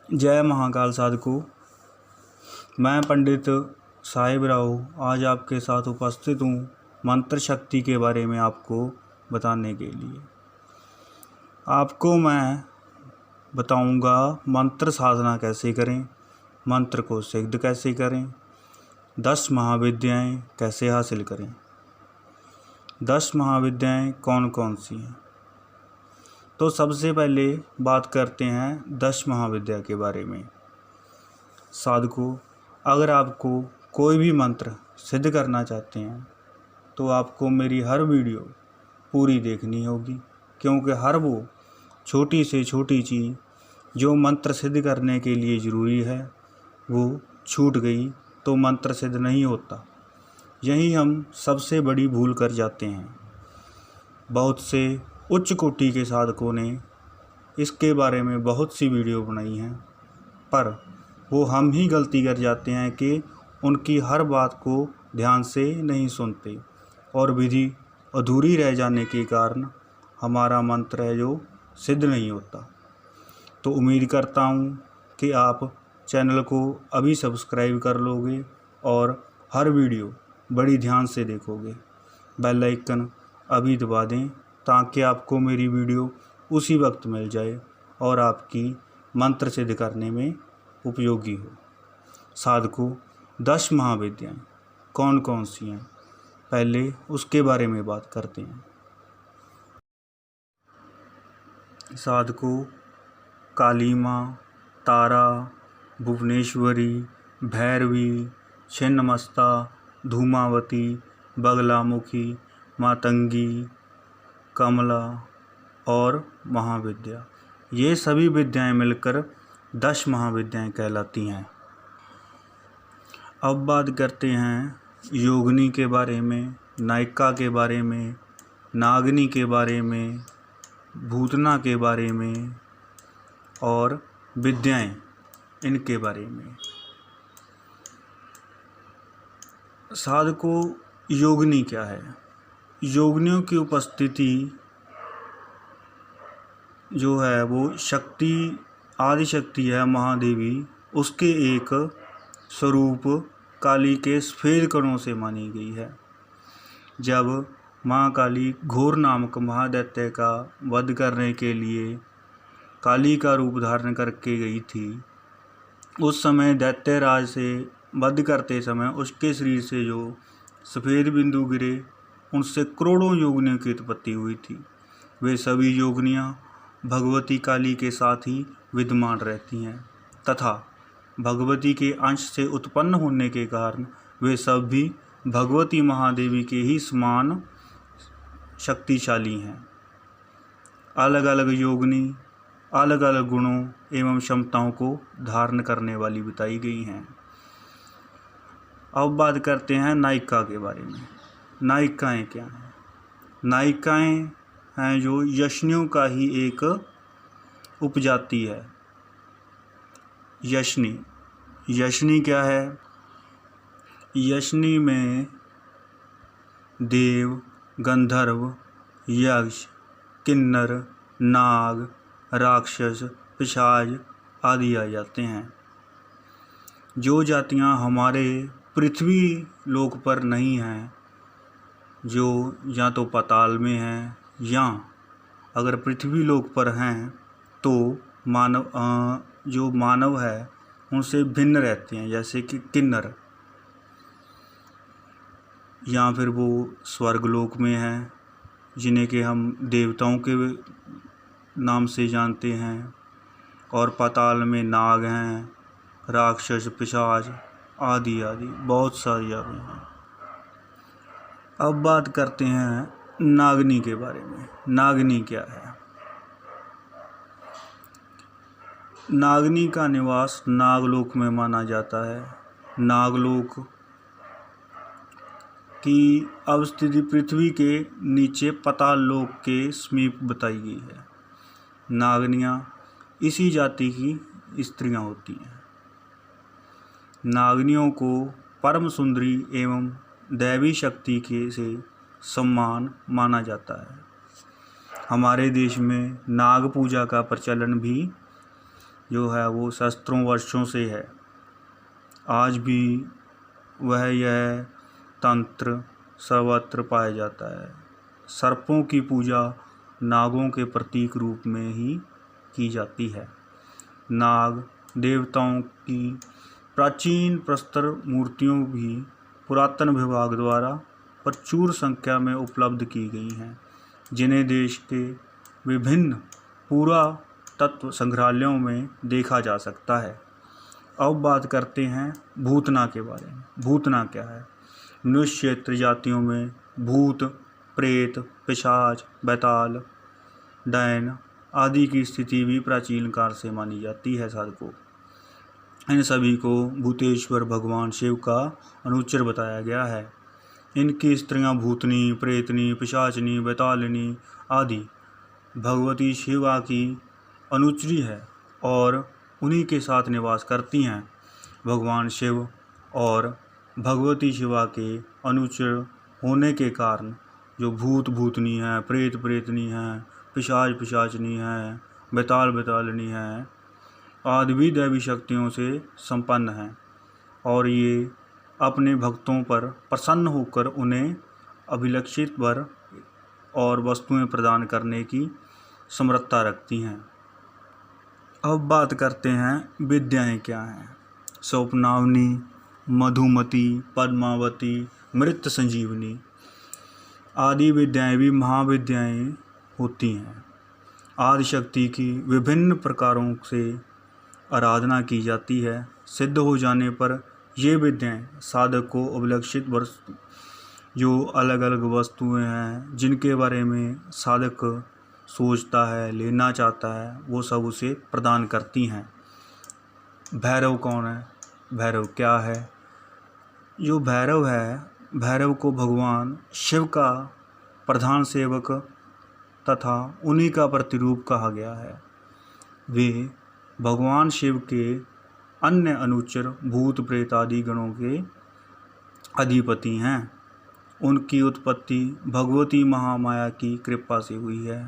जय महाकाल साधकों। मैं पंडित साहिब राव आज आपके साथ उपस्थित हूँ मंत्र शक्ति के बारे में आपको बताने के लिए। आपको मैं बताऊंगा मंत्र साधना कैसे करें, मंत्र को सिद्ध कैसे करें, 10 महाविद्याएं कैसे हासिल करें। 10 महाविद्याएं कौन कौन सी हैं? तो सबसे पहले बात करते हैं 10 महाविद्या के बारे में। साधकों, अगर आपको कोई भी मंत्र सिद्ध करना चाहते हैं तो आपको मेरी हर वीडियो पूरी देखनी होगी, क्योंकि हर वो छोटी से छोटी चीज़ जो मंत्र सिद्ध करने के लिए ज़रूरी है वो छूट गई तो मंत्र सिद्ध नहीं होता। यही हम सबसे बड़ी भूल कर जाते हैं। बहुत से उच्च कोटि के साधकों ने इसके बारे में बहुत सी वीडियो बनाई हैं, पर वो हम ही गलती कर जाते हैं कि उनकी हर बात को ध्यान से नहीं सुनते और विधि अधूरी रह जाने के कारण हमारा मंत्र है जो सिद्ध नहीं होता। तो उम्मीद करता हूँ कि आप चैनल को अभी सब्सक्राइब कर लोगे और हर वीडियो बड़ी ध्यान से देखोगे। बेल आइकन अभी दबा दें ताकि आपको मेरी वीडियो उसी वक्त मिल जाए और आपकी मंत्र सिद्ध करने में उपयोगी हो। साधकों, 10 महाविद्याएं कौन कौन सी हैं, पहले उसके बारे में बात करते हैं। साधकों, काली माँ, तारा, भुवनेश्वरी, भैरवी, छिन्नमस्ता, धूमावती, बगलामुखी, मातंगी, कमला और महाविद्या, ये सभी विद्याएं मिलकर 10 महाविद्याएं कहलाती हैं। अब बात करते हैं योगिनी के बारे में, नायिका के बारे में, नागिनी के बारे में, भूतना के बारे में और विद्याएं इनके बारे में। साधकों, योगिनी क्या है? योगिनियों की उपस्थिति जो है वो शक्ति, आदि शक्ति है महादेवी, उसके एक स्वरूप काली के सफ़ेद कणों से मानी गई है। जब माँ काली घोर नामक महादैत्य का वध करने के लिए काली का रूप धारण करके गई थी, उस समय दैत्यराज से वध करते समय उसके शरीर से जो सफ़ेद बिंदु गिरे उनसे करोड़ों योगिनियों की उत्पत्ति हुई थी। वे सभी योगिनियाँ भगवती काली के साथ ही विद्यमान रहती हैं तथा भगवती के अंश से उत्पन्न होने के कारण वे सब भी भगवती महादेवी के ही समान शक्तिशाली हैं। अलग अलग योगिनी अलग अलग गुणों एवं क्षमताओं को धारण करने वाली बताई गई हैं। अब बात करते हैं नायिका के बारे में। नायिकाएँ क्या हैं? नायिकाएँ हैं जो यक्षिनियों का ही एक उपजाति है। यक्षिनी, यक्षिनी क्या है? यक्षिनी में देव, गंधर्व, यक्ष, किन्नर, नाग, राक्षस, पिशाच आदि आ जाते हैं। जो जातियां हमारे पृथ्वी लोक पर नहीं हैं, जो या तो पाताल में हैं या अगर पृथ्वी लोक पर हैं तो जो मानव है उनसे भिन्न रहते हैं, जैसे कि किन्नर, या फिर वो स्वर्गलोक में हैं जिन्हें कि हम देवताओं के नाम से जानते हैं, और पाताल में नाग हैं, राक्षस, पिशाच आदि आदि बहुत सारी आदि हैं। अब बात करते हैं नागिनी के बारे में। नागिनी क्या है? नागिनी का निवास नागलोक में माना जाता है। नागलोक की अवस्थिति पृथ्वी के नीचे पाताल लोक के समीप बताई गई है। नागिनियाँ इसी जाति की स्त्रियाँ होती हैं। नागिनियों को परम सुंदरी एवं दैवी शक्ति के से सम्मान माना जाता है। हमारे देश में नाग पूजा का प्रचलन भी जो है वो सहस्त्रों वर्षों से है। आज भी वह यह तंत्र सर्वत्र पाया जाता है। सर्पों की पूजा नागों के प्रतीक रूप में ही की जाती है। नाग देवताओं की प्राचीन प्रस्तर मूर्तियों भी पुरातन विभाग द्वारा प्रचुर संख्या में उपलब्ध की गई हैं, जिन्हें देश के विभिन्न पुरातत्व संग्रहालयों में देखा जा सकता है। अब बात करते हैं भूतना के बारे में। भूतना क्या है? मनुष्य जातियों में भूत, प्रेत, पिशाच, बैताल, डायन आदि की स्थिति भी प्राचीन काल से मानी जाती है। साधकों, इन सभी को भूतेश्वर भगवान शिव का अनुचर बताया गया है। इनकी स्त्रियां भूतनी, प्रेतनी, पिशाचनी, बैतालिनी आदि भगवती शिवा की अनुचरी है और उन्हीं के साथ निवास करती हैं। भगवान शिव और भगवती शिवा के अनुचर होने के कारण जो भूत भूतनी है, प्रेत प्रेतनी है, पिशाच पिशाचनी है, बैताल बैतालिनी है आदि भी दैवी शक्तियों से संपन्न हैं और ये अपने भक्तों पर प्रसन्न होकर उन्हें अभिलषित वर और वस्तुएं प्रदान करने की समर्थता रखती हैं। अब बात करते हैं विद्याएं क्या हैं। स्वप्नावनी, मधुमती, पद्मावती, मृत संजीवनी आदि विद्याएं भी महाविद्याएं होती हैं। आदिशक्ति की विभिन्न प्रकारों से आराधना की जाती है। सिद्ध हो जाने पर ये विद्याएं साधक को अभिलषित वस्तु, जो अलग अलग वस्तुएं हैं जिनके बारे में साधक सोचता है, लेना चाहता है, वो सब उसे प्रदान करती हैं। भैरव कौन है? भैरव क्या है? जो भैरव है, भैरव को भगवान शिव का प्रधान सेवक तथा उन्हीं का प्रतिरूप कहा गया है। वे भगवान शिव के अन्य अनुचर भूत प्रेत आदि गणों के अधिपति हैं। उनकी उत्पत्ति भगवती महामाया की कृपा से हुई है।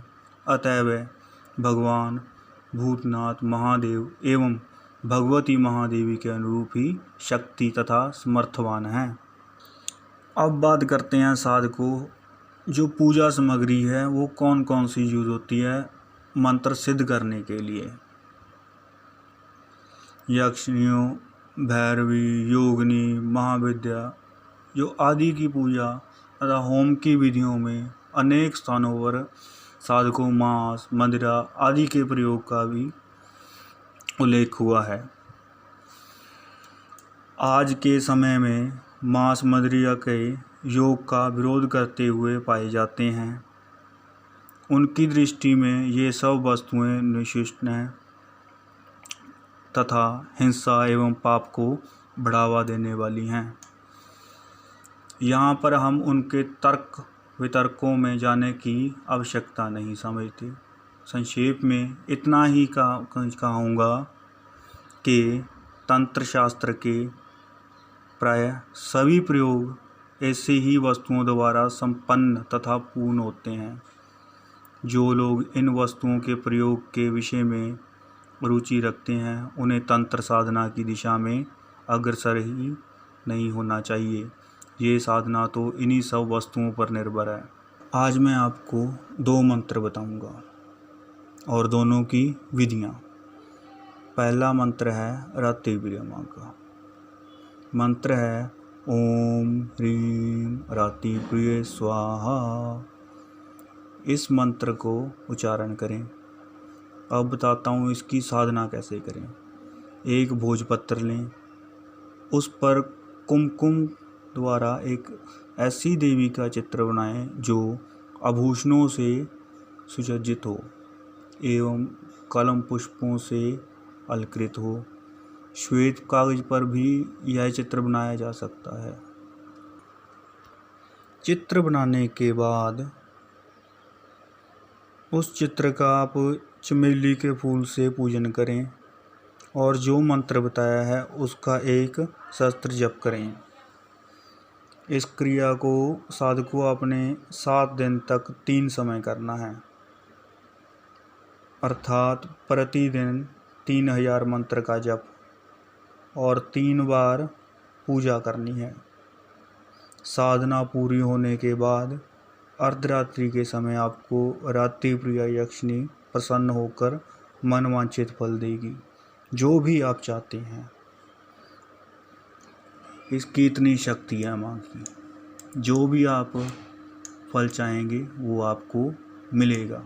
अतः वे भगवान भूतनाथ महादेव एवं भगवती महादेवी के अनुरूप ही शक्ति तथा समर्थवान हैं। अब बात करते हैं साधकों, जो पूजा सामग्री है वो कौन कौन सी यूज होती है मंत्र सिद्ध करने के लिए। यक्षिणियों, भैरवी, योगिनी, महाविद्या जो आदि की पूजा तथा होम की विधियों में अनेक स्थानों पर साधकों मांस, मदिरा आदि के प्रयोग का भी उल्लेख हुआ है। आज के समय में मांस मदिरा के योग का विरोध करते हुए पाए जाते हैं। उनकी दृष्टि में ये सब वस्तुएं निषिद्ध हैं तथा हिंसा एवं पाप को बढ़ावा देने वाली हैं। यहाँ पर हम उनके तर्क वितर्कों में जाने की आवश्यकता नहीं समझते। संक्षेप में इतना ही कहूँगा कि तंत्र शास्त्र के प्रायः सभी प्रयोग ऐसे ही वस्तुओं द्वारा संपन्न तथा पूर्ण होते हैं। जो लोग इन वस्तुओं के प्रयोग के विषय में रुचि रखते हैं उन्हें तंत्र साधना की दिशा में अग्रसर ही नहीं होना चाहिए। ये साधना तो इन्हीं सब वस्तुओं पर निर्भर है। आज मैं आपको 2 मंत्र बताऊंगा और दोनों की विधियाँ। पहला मंत्र है रात्रि प्रियमा का। मंत्र है ओम ह्रीं रात्रि प्रिय स्वाहा। इस मंत्र को उच्चारण करें। अब बताता हूँ इसकी साधना कैसे करें। एक भोजपत्र लें, उस पर कुमकुम द्वारा एक ऐसी देवी का चित्र बनाएं जो आभूषणों से सुसज्जित हो एवं कलम पुष्पों से अलंकृत हो। श्वेत कागज पर भी यह चित्र बनाया जा सकता है। चित्र बनाने के बाद उस चित्र का आप चमेली के फूल से पूजन करें और जो मंत्र बताया है उसका एक शस्त्र जप करें। इस क्रिया को साधकों अपने 7 दिन तक 3 समय करना है, अर्थात प्रतिदिन 3000 मंत्र का जप और 3 बार पूजा करनी है। साधना पूरी होने के बाद अर्धरात्रि के समय आपको रात्रि प्रिया यक्षिणी प्रसन्न होकर मनवांछित फल देगी, जो भी आप चाहते हैं। इसकी इतनी शक्ति है माँ की, जो भी आप फल चाहेंगे वो आपको मिलेगा।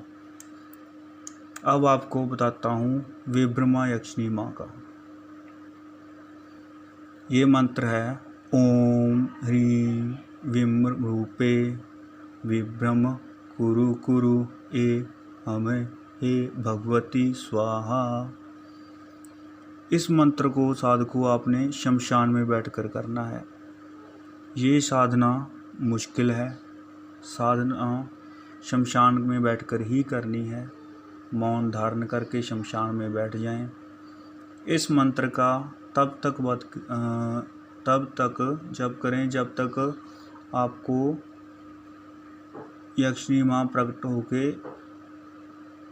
अब आपको बताता हूँ विभ्रमा यक्षिणी माँ का। ये मंत्र है ओम ह्रीं विम रूपे विभ्रम कुरु कुरु ए हमें हे भगवती स्वाहा। इस मंत्र को साधको आपने शमशान में बैठकर करना है। ये साधना मुश्किल है, साधना शमशान में बैठकर ही करनी है। मौन धारण करके शमशान में बैठ जाएं। इस मंत्र का तब तक जप करें जब तक आपको यक्षिणी माँ प्रकट होके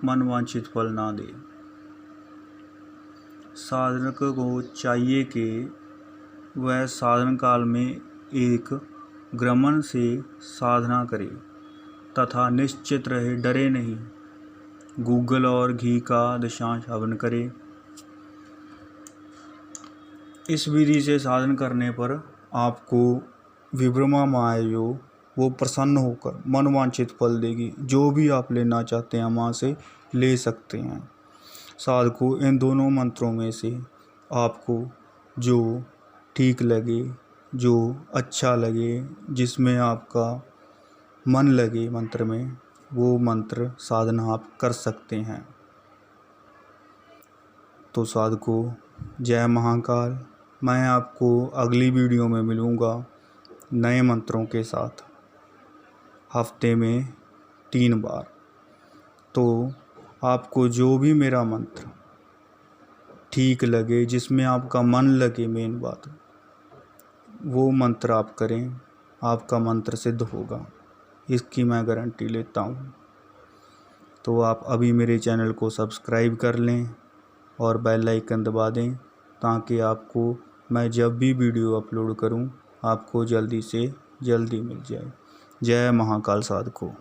मनवांछित फल ना दे। साधक को चाहिए कि वह साधन काल में एक ग्रमण से साधना करे तथा निश्चित रहे, डरे नहीं। गूगल और घी का दशांश हवन करे। इस विधि से साधन करने पर आपको विभ्रमा माँ जो वो प्रसन्न होकर मनवांछित फल देगी। जो भी आप लेना चाहते हैं माँ से ले सकते हैं। साधको इन दोनों मंत्रों में से आपको जो ठीक लगे, जो अच्छा लगे, जिसमें आपका मन लगे मंत्र में, वो मंत्र साधना आप कर सकते हैं। तो साधको जय महाकाल। मैं आपको अगली वीडियो में मिलूँगा नए मंत्रों के साथ, हफ्ते में 3 बार। तो आपको जो भी मेरा मंत्र ठीक लगे, जिसमें आपका मन लगे, मेन बात वो मंत्र आप करें, आपका मंत्र सिद्ध होगा, इसकी मैं गारंटी लेता हूँ। तो आप अभी मेरे चैनल को सब्सक्राइब कर लें और बेल आइकन दबा दें, ताकि आपको मैं जब भी वीडियो अपलोड करूं आपको जल्दी से जल्दी मिल जाए। जय महाकाल साधको।